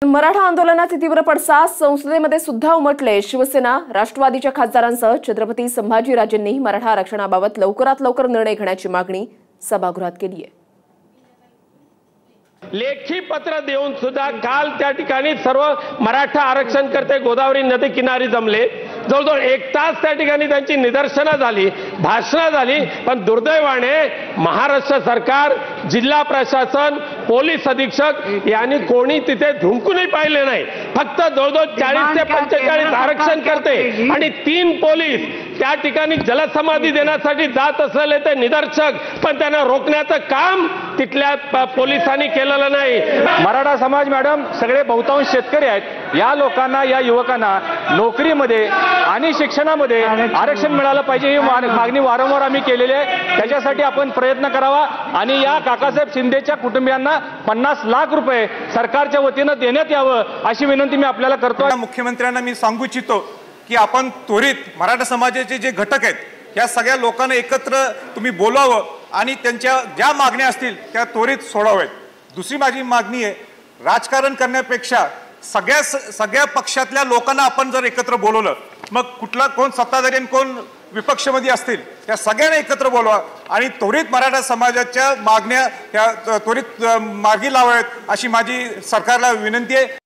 मराठा आंदोलनाचे तीव्र पडसाद संसदेमध्ये सुद्धा उमटले। शिवसेना राष्ट्रवादीच्या खासदारांसह छत्रपती संभाजीराजेंनी मराठा आरक्षणाबाबत लवकरात लवकर निर्णय घेण्याची मागणी सभागृहात केली आहे। लेखी पत्र देऊन सुद्धा काल त्या ठिकाणी सर्व मराठा आरक्षणकर्ते गोदावरी नदी किनारी जमले। जवळजवळ 1 तास त्या ठिकाणी त्यांची निदर्शनं झाली, भाषणं झाली, पण दुर्दैवाने महाराष्ट्र सरकार, जिल्हा प्रशासन, पोलीस अधीक्षक यांनी कोणी तिथे धुमकूनही पाहिले नाही। फक्त जवळजवळ 40 ते 45 आरक्षणकर्ते आणि 3 पोलीस त्या ठिकाणी जलसमाधी देण्यासाठी जात असलेले ते निदर्शक, पण त्यांना रोखण्याचं काम तिथल्या पोलिसांनी केलेलं नाही। मराठा समाज मॅडम सगळे बहुतांश शेतकरी आहेत। या लोकांना, या युवकांना नोकरीमध्ये आणि शिक्षणामध्ये आरक्षण मिळालं पाहिजे ही मागणी वारंवार आम्ही केलेली आहे। त्याच्यासाठी आपण प्रयत्न करावा आणि या काकासाहेब शिंदेच्या कुटुंबियांना 50 लाख रुपये सरकारच्या वतीनं देण्यात यावं अशी विनंती मी आपल्याला करतो। मुख्यमंत्र्यांना मी सांगू इच्छितो की आपण त्वरित मराठा समाजाचे जे घटक आहेत या सगळ्या लोकांना एकत्र तुम्ही बोलावं आणि त्यांच्या ज्या मागण्या असतील त्या त्वरित सोडवाव्यात। दुसरी माझी मागणी आहे, राजकारण करण्यापेक्षा सगळ्या पक्षातल्या लोकांना आपण जर एकत्र बोलवलं, मग कुठला कोण सत्ताधारी आणि कोण विपक्षामध्ये असतील त्या सगळ्यांना एकत्र बोलवा आणि त्वरित मराठा समाजाच्या मागण्या त्या त्वरित मार्गी लावाव्यात अशी माझी सरकारला विनंती आहे।